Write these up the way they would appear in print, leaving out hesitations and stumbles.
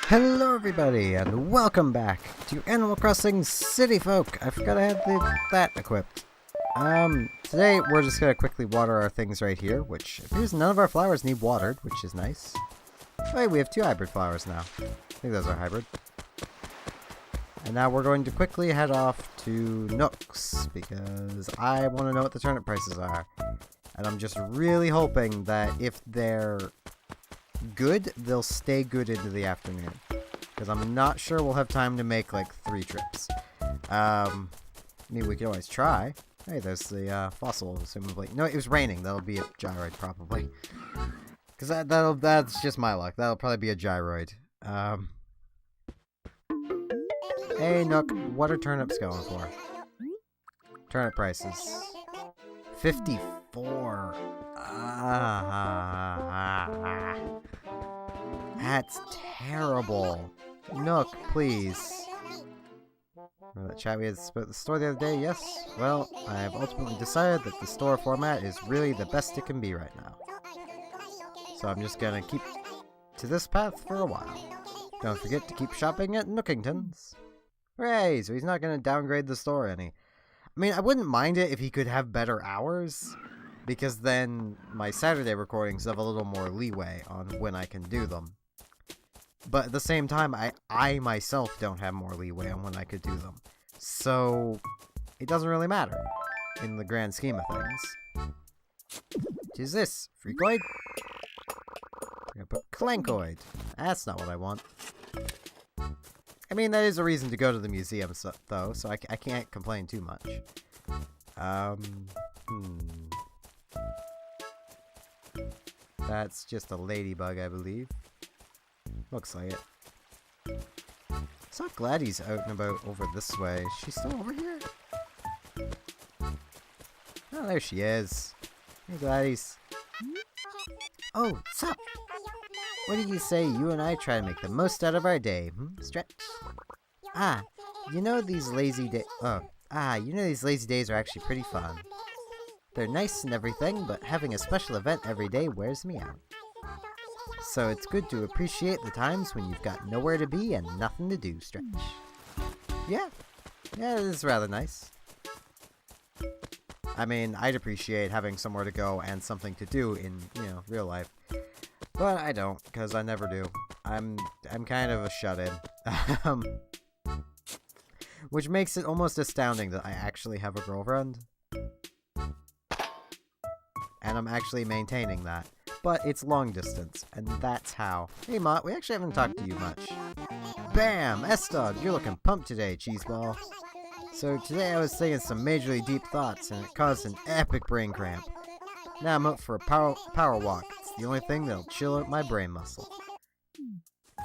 Hello everybody, and welcome back to Animal Crossing City Folk. I forgot I had that equipped. Today we're just gonna quickly water our things right here, which appears none of our flowers need watered, which is nice. Oh, hey, we have 2 hybrid flowers now. I think those are hybrid. And now we're going to quickly head off to Nook's, because I want to know what the turnip prices are. And I'm just really hoping that if they're good, they'll stay good into the afternoon, because I'm not sure we'll have time to make like 3 trips. I mean, we can always try. Hey, there's the fossil, assumably. No, it was raining. That'll be a gyroid, probably. Because that's just my luck. That'll probably be a gyroid. Hey, Nook, what are turnips going for? Turnip prices. 54. That's terrible. Nook, please. Remember that chat we had about the store the other day? Yes? Well, I have ultimately decided that the store format is really the best it can be right now. So I'm just gonna keep to this path for a while. Don't forget to keep shopping at Nookington's. Hooray! So he's not gonna downgrade the store any. I mean, I wouldn't mind it if he could have better hours, because then my Saturday recordings have a little more leeway on when I can do them. But at the same time, I myself don't have more leeway on when I could do them. So it doesn't really matter in the grand scheme of things. What is this? Freakoid? I'm gonna put Clankoid. That's not what I want. I mean, that is a reason to go to the museum, though, so I can't complain too much. That's just a ladybug, I believe. Looks like it. So glad he's out and about over this way. Is she still over here? Oh, there she is. Hey, Gladys. Oh, what's up? What did you say you and I try to make the most out of our day? Stretch? You know these lazy days are actually pretty fun. They're nice and everything, but having a special event every day wears me out. So it's good to appreciate the times when you've got nowhere to be and nothing to do, Stretch. Yeah, it is rather nice. I mean, I'd appreciate having somewhere to go and something to do in, real life. But I don't, because I never do. I'm kind of a shut-in. Which makes it almost astounding that I actually have a girlfriend. And I'm actually maintaining that. But it's long distance, and that's how. Hey, Mott, we actually haven't talked to you much. Bam! S-Dog, you're looking pumped today, Cheeseball. So today I was thinking some majorly deep thoughts, and it caused an epic brain cramp. Now I'm up for a power walk. It's the only thing that'll chill out my brain muscle.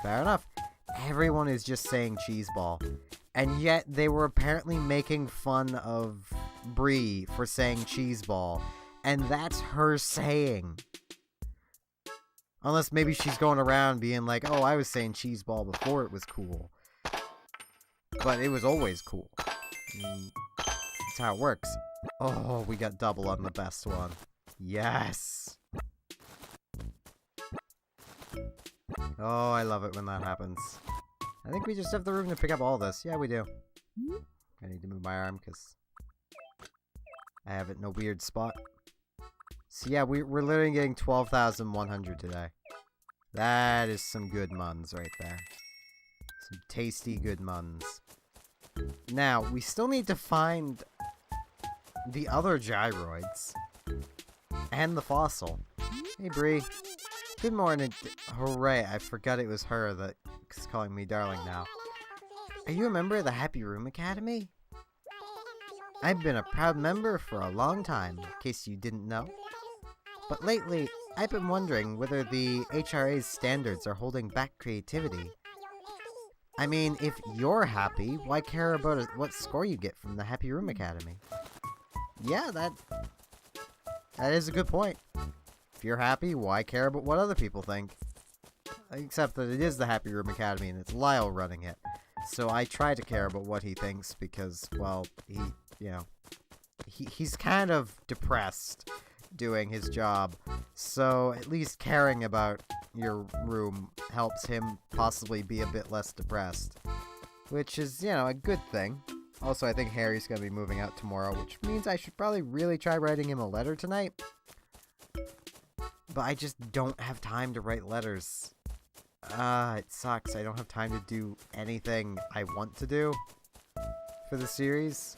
Fair enough. Everyone is just saying Cheeseball. And yet they were apparently making fun of Bree for saying Cheeseball. And that's her saying. Unless maybe she's going around being like, oh, I was saying Cheeseball before it was cool. But it was always cool. That's how it works. Oh, we got double on the best one. Yes! Oh, I love it when that happens. I think we just have the room to pick up all this. Yeah, we do. I need to move my arm because I have it in a weird spot. So yeah, we're literally getting 12,100 today. That is some good muns right there. Some tasty good muns. Now, we still need to find the other gyroids. And the fossil. Hey, Bree. Good morning. Hooray, I forgot it was her that's calling me darling now. Are you a member of the Happy Room Academy? I've been a proud member for a long time, in case you didn't know. But lately, I've been wondering whether the HRA's standards are holding back creativity. I mean, if you're happy, why care about what score you get from the Happy Room Academy? Yeah, That is a good point. If you're happy, why care about what other people think? Except that it is the Happy Room Academy and it's Lyle running it. So I try to care about what he thinks because, well, he's kind of depressed doing his job. So at least caring about your room helps him possibly be a bit less depressed. Which is, a good thing. Also, I think Harry's going to be moving out tomorrow, which means I should probably really try writing him a letter tonight. But I just don't have time to write letters. It sucks. I don't have time to do anything I want to do for the series.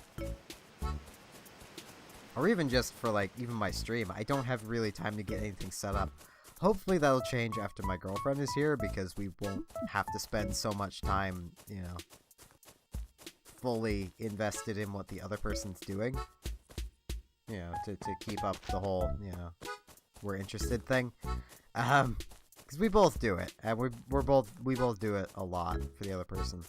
Or even just for, even my stream. I don't have really time to get anything set up. Hopefully that'll change after my girlfriend is here, because we won't have to spend so much time, fully invested in what the other person's doing. To keep up the whole, we're interested thing. Because we both do it, and we both do it a lot for the other person.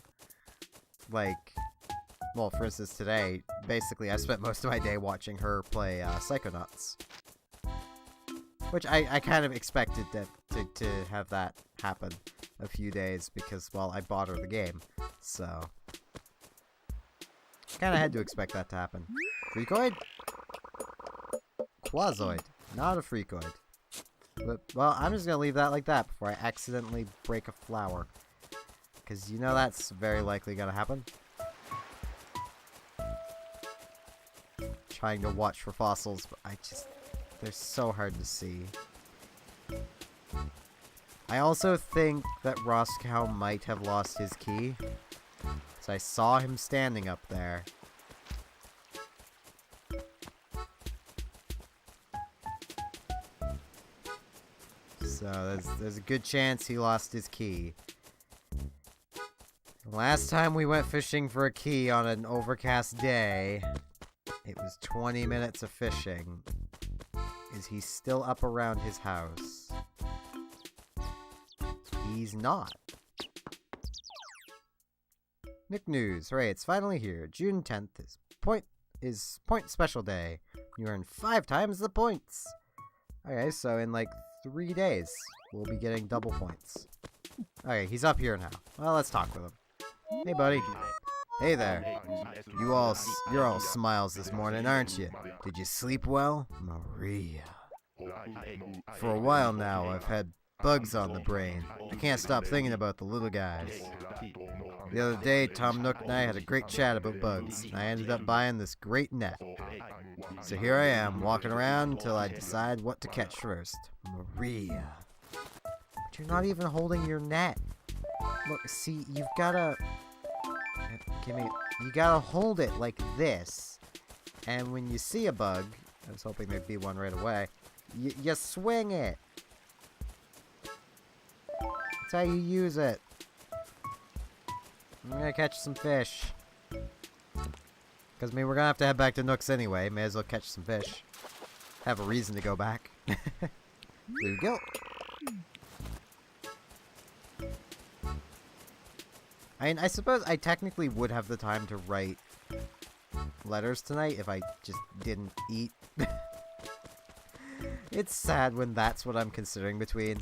Well, for instance, today, basically, I spent most of my day watching her play Psychonauts. Which I kind of expected to have that happen a few days, because, well, I bought her the game. So, kind of had to expect that to happen. Freakoid? Quazoid, not a Freakoid. But, well, I'm just gonna leave that like that before I accidentally break a flower. Because that's very likely gonna happen. Trying to watch for fossils, but they're so hard to see. I also think that Roscoe might have lost his key. So I saw him standing up there. So there's a good chance he lost his key. Last time we went fishing for a key on an overcast day, it was 20 minutes of fishing. Is he still up around his house? He's not. Nick News. Hooray, it's finally here. June 10th is point special day. You earn 5 times the points. Okay, so in 3 days, we'll be getting double points. Okay, he's up here now. Well, let's talk with him. Hey, buddy. Hey there. You're all smiles this morning, aren't you? Did you sleep well? Maria. For a while now, I've had bugs on the brain. I can't stop thinking about the little guys. The other day, Tom Nook and I had a great chat about bugs, and I ended up buying this great net. So here I am, walking around until I decide what to catch first. Maria. But you're not even holding your net. Look, see, you've gotta... You gotta hold it like this. And when you see a bug, I was hoping there'd be one right away, you swing it. That's how you use it. I'm gonna catch some fish. Because, we're gonna have to head back to Nook's anyway. May as well catch some fish. Have a reason to go back. There we go. I suppose I technically would have the time to write letters tonight if I just didn't eat. It's sad when that's what I'm considering between.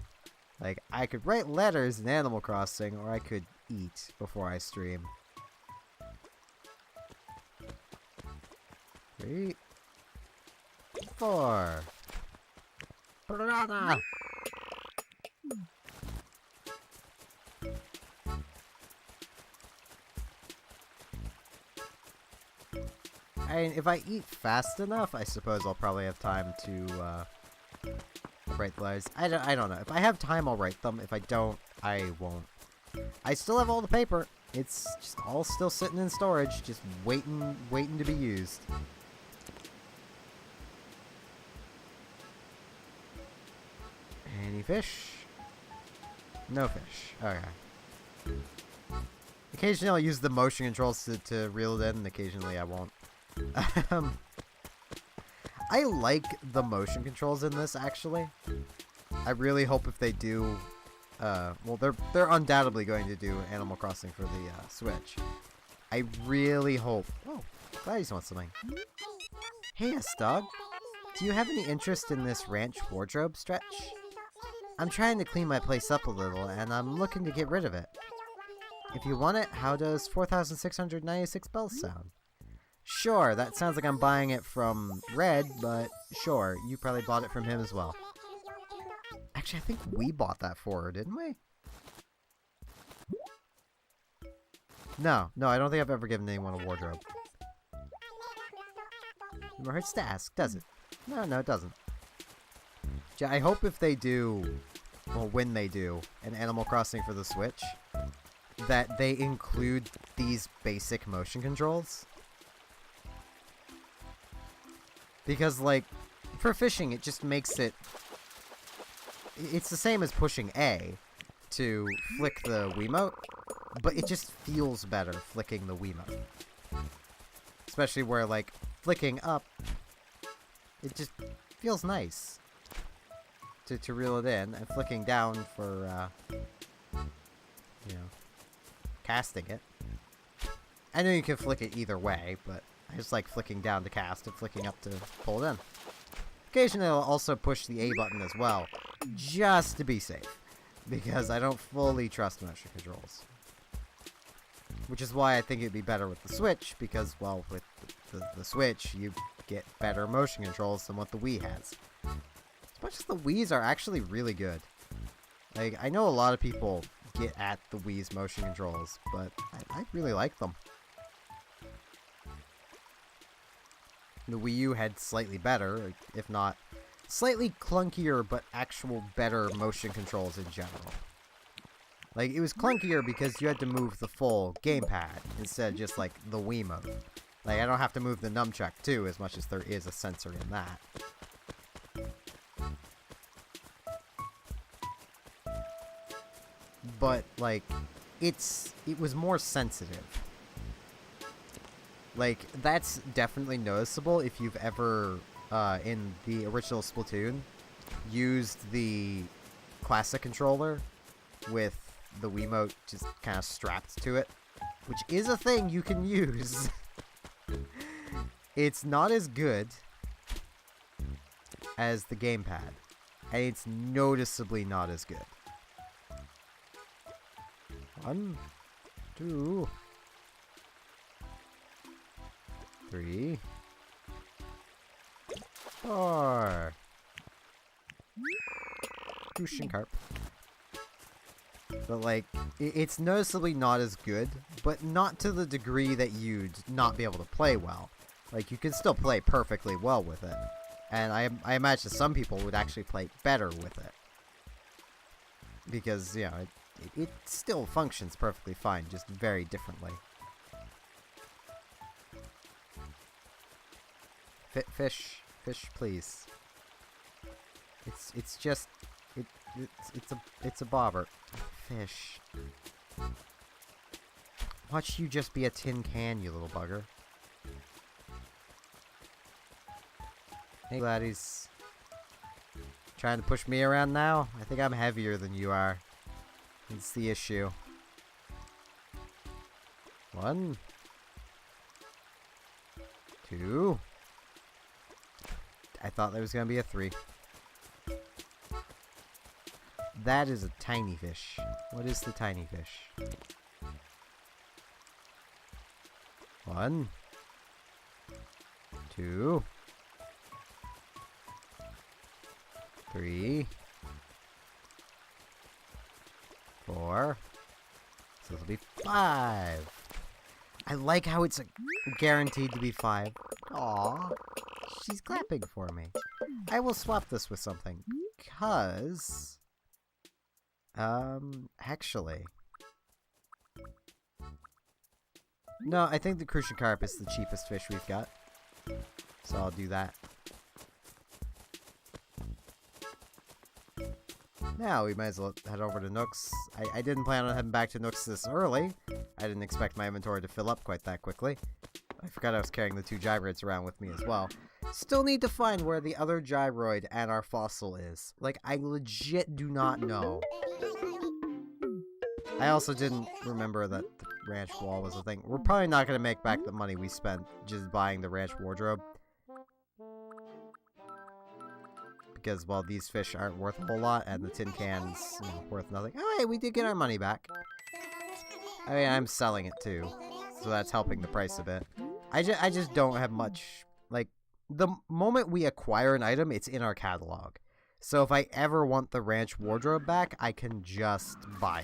I could write letters in Animal Crossing, or I could eat before I stream. 3, 4. Piranha! If I eat fast enough, I suppose I'll probably have time to write the letters. I don't know. If I have time, I'll write them. If I don't, I won't. I still have all the paper. It's just all still sitting in storage, just waiting to be used. Any fish? No fish. Okay. Occasionally I'll use the motion controls to reel it in, and occasionally I won't. I like the motion controls in this, actually. I really hope if they do, well, they're undoubtedly going to do Animal Crossing for the Switch. I really hope. Oh, Gladys wants something. Hey, yes, dog. do you have any interest in this ranch wardrobe stretch? I'm trying to clean my place up a little, and I'm looking to get rid of it. If you want it, how does 4,696 bells sound? Sure, that sounds like I'm buying it from Red, but sure, you probably bought it from him as well. Actually, I think we bought that for her, didn't we? No, I don't think I've ever given anyone a wardrobe. Never hurts to ask, does it? No, it doesn't. I hope if they do, well, when they do, an Animal Crossing for the Switch, that they include these basic motion controls. Because, like, for fishing, it just makes it... It's the same as pushing A to flick the Wiimote, but it just feels better flicking the Wiimote. Especially where, like, flicking up, it just feels nice to reel it in, and flicking down for, you know, casting it. I know you can flick it either way, but I just like flicking down to cast and flicking up to pull it in. Occasionally I'll also push the A button as well, just to be safe, because I don't fully trust motion controls. Which is why I think it'd be better with the Switch, because, well, with the Switch, you get better motion controls than what the Wii has. As much as the Wii's are actually really good. Like, I know a lot of people get at the Wii's motion controls, but I really like them. The Wii U had slightly better, if not slightly clunkier, but actual better motion controls in general. Like, it was clunkier because you had to move the full gamepad instead of just, like, the Wiimote. Like, I don't have to move the nunchuck, too, as much as there is a sensor in that. But, like, it was more sensitive. Like, that's definitely noticeable if you've ever, in the original Splatoon, used the classic controller with the Wiimote just kind of strapped to it, which is a thing you can use. It's not as good as the gamepad, and it's noticeably not as good. 1, 2, 3, 4. Crucian carp. But, like, it's noticeably not as good, but not to the degree that you'd not be able to play well. Like, you can still play perfectly well with it. And I imagine some people would actually play better with it. Because, you know, it still functions perfectly fine, just very differently. Fish, please. It's just... It's a bobber. Fish. Watch you just be a tin can, you little bugger. Hey, laddies. Trying to push me around now? I think I'm heavier than you are. It's the issue. 1, 2. I thought there was gonna be a 3. That is a tiny fish. What is the tiny fish? 1, 2, 3, 4. So it'll be 5. I like how it's guaranteed to be 5. Aw, she's clapping for me. I will swap this with something, because... actually... No, I think the Crucian Carp is the cheapest fish we've got. So I'll do that. Now we might as well head over to Nook's. I didn't plan on heading back to Nook's this early. I didn't expect my inventory to fill up quite that quickly. I forgot I was carrying the 2 gyroids around with me as well. Still need to find where the other gyroid and our fossil is. Like, I legit do not know. I also didn't remember that the ranch wall was a thing. We're probably not going to make back the money we spent just buying the ranch wardrobe. because, well, these fish aren't worth a whole lot, and the tin can's, you know, worth nothing. Oh, hey, we did get our money back. I mean, I'm selling it too, so that's helping the price a bit. I just don't have much, like, the moment we acquire an item, it's in our catalog. So if I ever want the ranch wardrobe back, I can just buy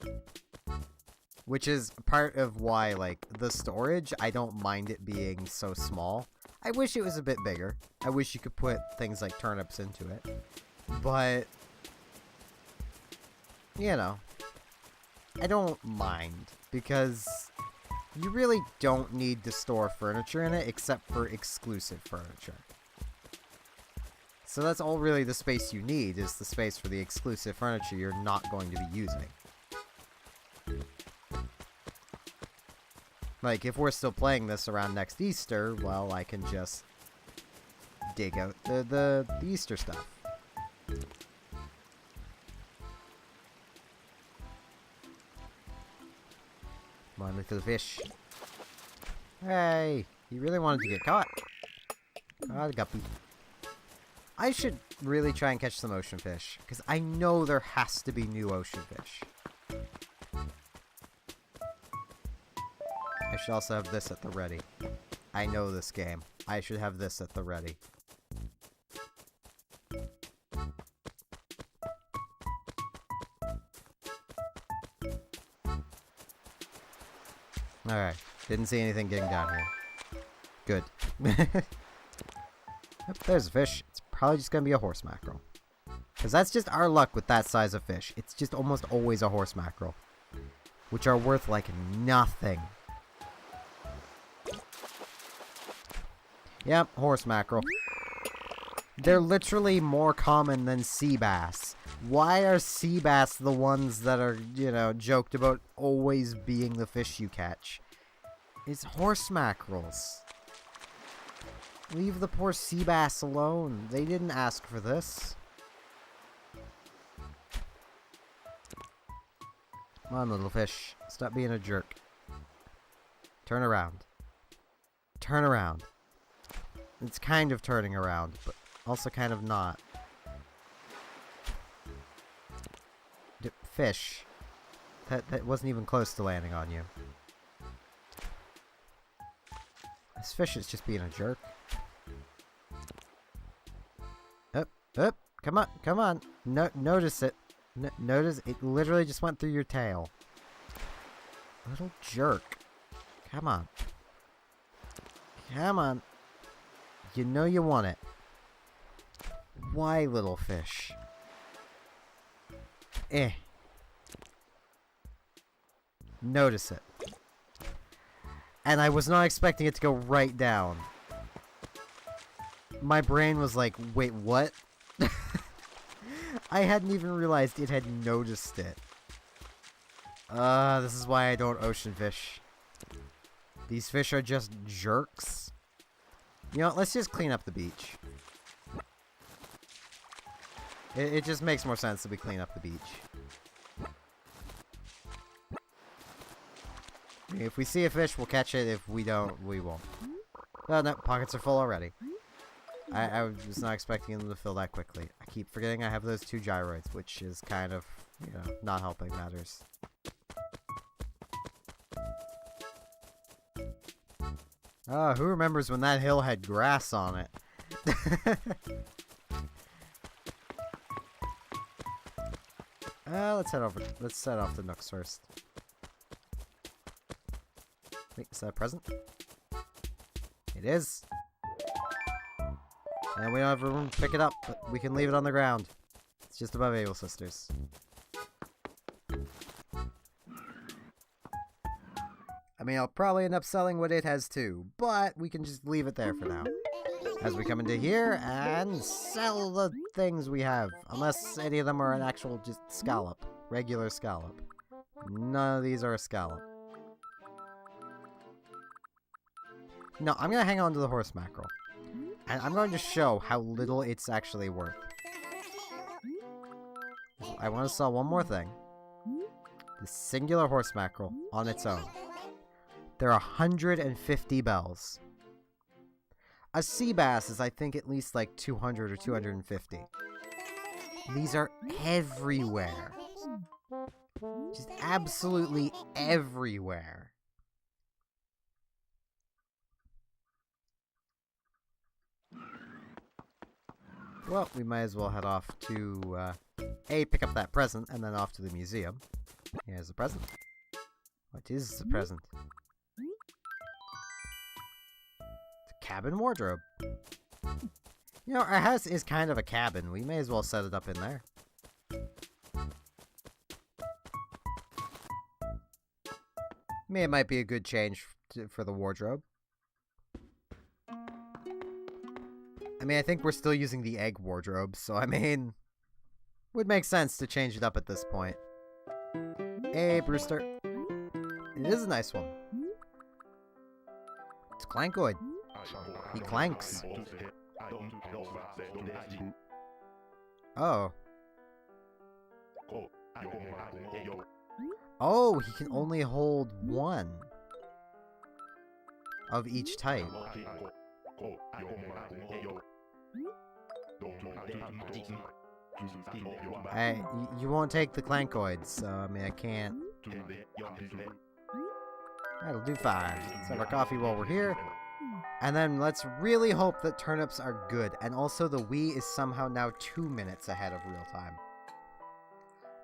it. Which is part of why, like, the storage, I don't mind it being so small. I wish it was a bit bigger. I wish you could put things like turnips into it. But, you know, I don't mind, because you really don't need to store furniture in it except for exclusive furniture. So that's all really the space you need, is the space for the exclusive furniture you're not going to be using. Like, if we're still playing this around next Easter, well, I can just dig out the Easter stuff. Come on, little fish. Hey! He really wanted to get caught. Ah, the guppy. I should really try and catch some ocean fish, because I know there has to be new ocean fish. I should also have this at the ready. I know this game. I should have this at the ready. Alright. Didn't see anything getting down here. Good. Yep, there's a fish. It's probably just gonna be a horse mackerel. Because that's just our luck with that size of fish. It's just almost always a horse mackerel. Which are worth, like, nothing. Yep, horse mackerel. They're literally more common than sea bass. Why are sea bass the ones that are, you know, joked about always being the fish you catch? It's horse mackerels. Leave the poor sea bass alone. They didn't ask for this. Come on, little fish. Stop being a jerk. Turn around. Turn around. It's kind of turning around, but also kind of not. Fish. That wasn't even close to landing on you. This fish is just being a jerk. Up, up, come on, come on. No, notice it. Notice it literally just went through your tail. Little jerk. Come on. Come on. You know you want it. Why, little fish? Eh. Notice it. And I was not expecting it to go right down. My brain was like, wait, what? I hadn't even realized it had noticed it. This is why I don't ocean fish. These fish are just jerks. You know what, let's just clean up the beach. It just makes more sense that we clean up the beach. If we see a fish, we'll catch it. If we don't, we won't. Oh, no, pockets are full already. I was not expecting them to fill that quickly. I keep forgetting I have those 2 gyroids, which is kind of, you know, not helping matters. Oh, who remembers when that hill had grass on it? Let's head over. Let's set off the Nooks first. Wait, is that a present? It is. And we don't have room to pick it up, but we can leave it on the ground. It's just above Able Sisters. I mean, I'll probably end up selling what it has too, but we can just leave it there for now. As we come into here and sell the things we have. Unless any of them are an actual just scallop. Regular scallop. None of these are a scallop. No, I'm gonna hang on to the horse mackerel. And I'm going to show how little it's actually worth. I want to sell one more thing. The singular horse mackerel on its own. They're 150 bells. A sea bass is, I think, at least like 200 or 250. These are everywhere. Just absolutely everywhere. Well, we might as well head off to, pick up that present, and then off to the museum. Here's the present. What is the present? It's a cabin wardrobe. You know, our house is kind of a cabin. We may as well set it up in there. It might be a good change for the wardrobe. I mean, I think we're still using the egg wardrobe, so I mean, would make sense to change it up at this point. Hey, Brewster. It is a nice one. It's Clankoid. He clanks. Oh. Oh, he can only hold one of each type. You won't take the Clankoids, so I mean I can't. That'll do fine. Let's have our coffee while we're here. And then let's really hope that turnips are good. And also the Wii is somehow now 2 minutes ahead of real time.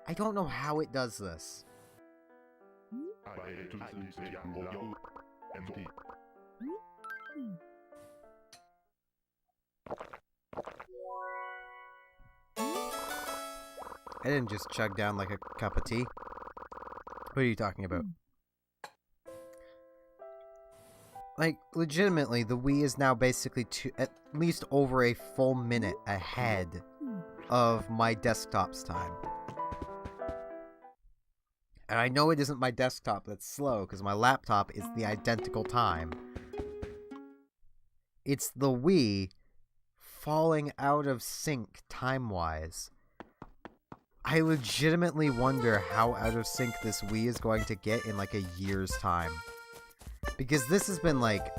I don't know how it does this. I didn't just chug down like a cup of tea. What are you talking about? Like, legitimately, the Wii is now basically at least over a full minute ahead of my desktop's time. And I know it isn't my desktop that's slow, because my laptop is the identical time. It's the Wii falling out of sync time-wise. I legitimately wonder how out of sync this Wii is going to get in like a year's time. Because this has been like,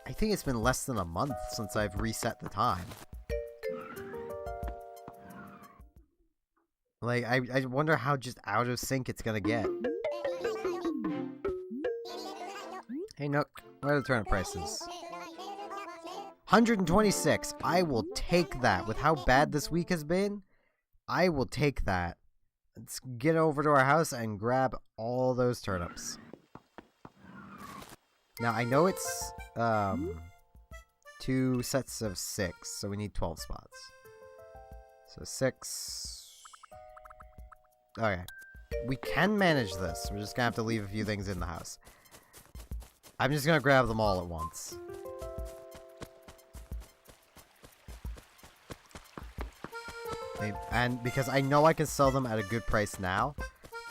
I think it's been less than a month since I've reset the time. Like, I wonder how just out of sync it's gonna get. Hey Nook, what are the turnip prices? 126. I will take that. With how bad this week has been, I will take that. Let's get over to our house and grab all those turnips. Now, I know it's 2 sets of 6, so we need 12 spots. So 6. Okay. We can manage this. We're just gonna have to leave a few things in the house. I'm just gonna grab them all at once. And because I know I can sell them at a good price now,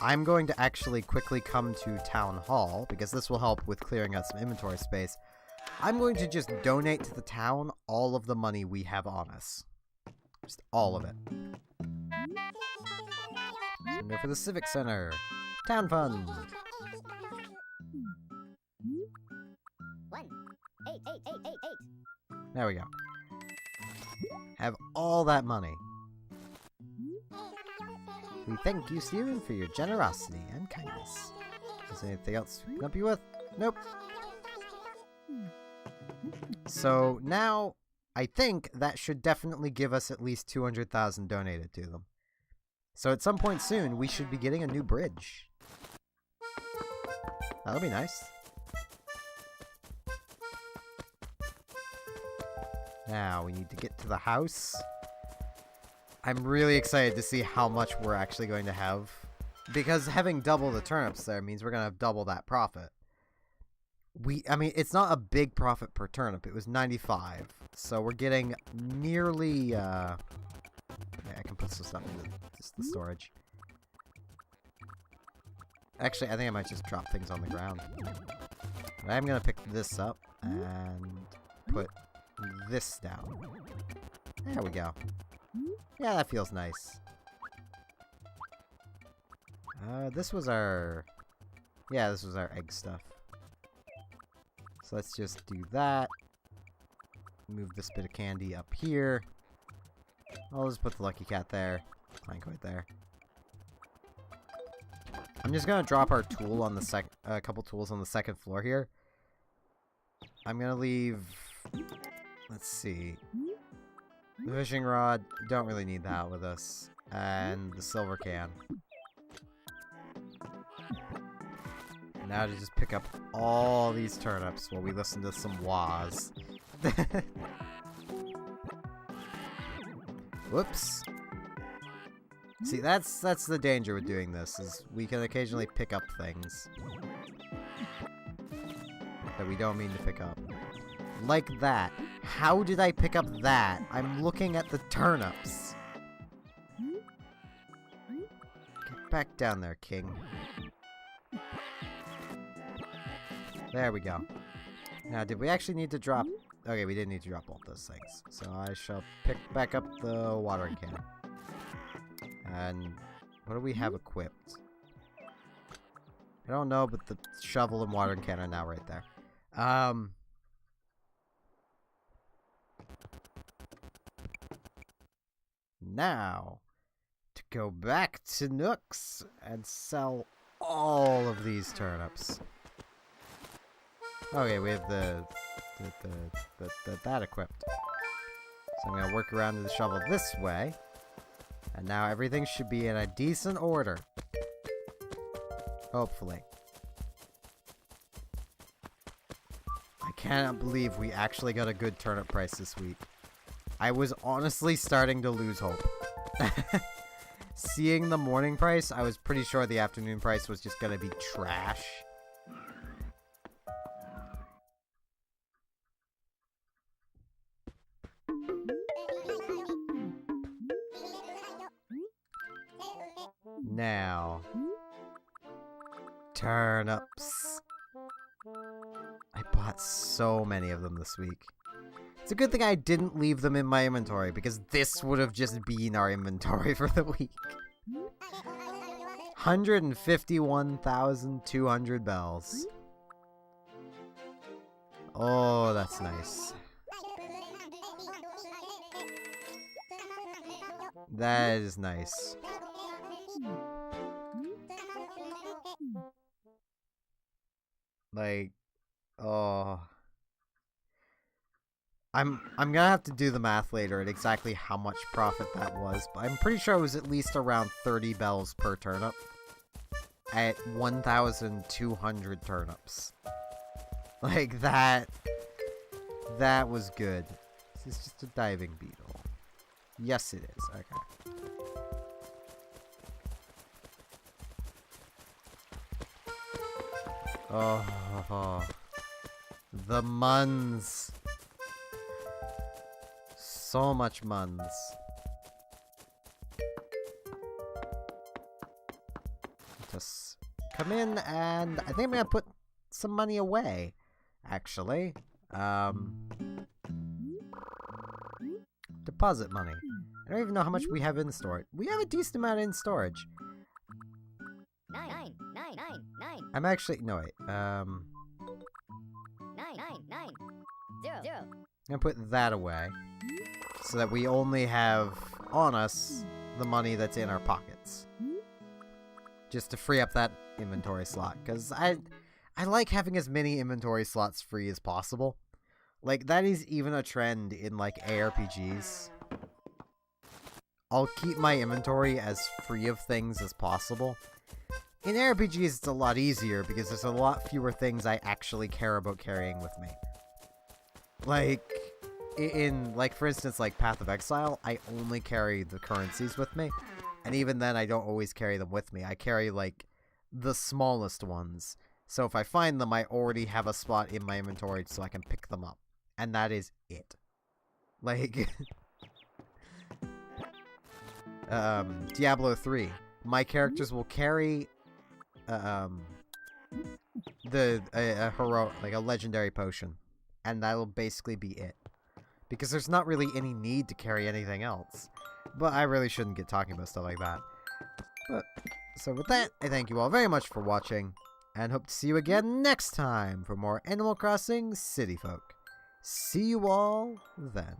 I'm going to actually quickly come to Town Hall, because this will help with clearing out some inventory space. I'm going to just donate to the town all of the money we have on us. Just all of it. Go for the Civic Center. Town Fund. 18888. There we go. Have all that money. We thank you, Steven, for your generosity and kindness. Is there anything else we can help you with? Nope. So now, I think that should definitely give us at least 200,000 donated to them. So at some point soon, we should be getting a new bridge. That'll be nice. Now, we need to get to the house. I'm really excited to see how much we're actually going to have. Because having double the turnips there means we're going to have double that profit. I mean, it's not a big profit per turnip. It was 95. So we're getting nearly, yeah, I can put some stuff into just the storage. Actually, I think I might just drop things on the ground. But I'm going to pick this up and put this down. There we go. Yeah, that feels nice. This was our... Yeah, this was our egg stuff. So let's just do that. move this bit of candy up here. I'll just put the lucky cat there. Plank right there. I'm just gonna drop our tool on the a couple tools on the second floor here. I'm gonna leave. Let's see. The fishing rod. Don't really need that with us. And the silver can. And now to just pick up all these turnips while we listen to some wahs. Whoops. See, that's the danger with doing this, is we can occasionally pick up things that we don't mean to pick up. Like that. How did I pick up that? I'm looking at the turnips. Get back down there, King. There we go. Now, did we actually need to drop... Okay, we didn't need to drop all those things. So I shall pick back up the watering can. And what do we have equipped? I don't know, but the shovel and watering can are now right there. Now, to go back to Nook's and sell all of these turnips. Okay, we have that equipped. So I'm gonna work around to the shovel this way. And now everything should be in a decent order. Hopefully. I cannot believe we actually got a good turnip price this week. I was honestly starting to lose hope. Seeing the morning price, I was pretty sure the afternoon price was just gonna be trash. Now, turnips. I bought so many of them this week. It's a good thing I didn't leave them in my inventory, because this would have just been our inventory for the week. 151,200 bells. Oh, that's nice. That is nice. Like, oh. I'm gonna have to do the math later at exactly how much profit that was, but I'm pretty sure it was at least around 30 bells per turnip at 1,200 turnips. Like, that was good. This is just a diving beetle. Yes, it is. Okay. Oh, the muns. So much muns. Just come in, and I think I'm gonna put some money away, actually. Deposit money. I don't even know how much we have in storage. We have a decent amount in storage. 9. I'm actually... No, wait. 9. 0. I'm gonna put that away. So that we only have on us the money that's in our pockets. Just to free up that inventory slot. Because I like having as many inventory slots free as possible. Like, that is even a trend in, like, ARPGs. I'll keep my inventory as free of things as possible. In RPGs, it's a lot easier because there's a lot fewer things I actually care about carrying with me. Like, like, for instance, like Path of Exile, I only carry the currencies with me. And even then, I don't always carry them with me. I carry, like, the smallest ones. So if I find them, I already have a spot in my inventory so I can pick them up. And that is it. Like... Diablo 3. My characters will carry... a legendary potion. And that'll basically be it. Because there's not really any need to carry anything else. But I really shouldn't get talking about stuff like that. But, so with that, I thank you all very much for watching. And hope to see you again next time for more Animal Crossing City Folk. See you all then.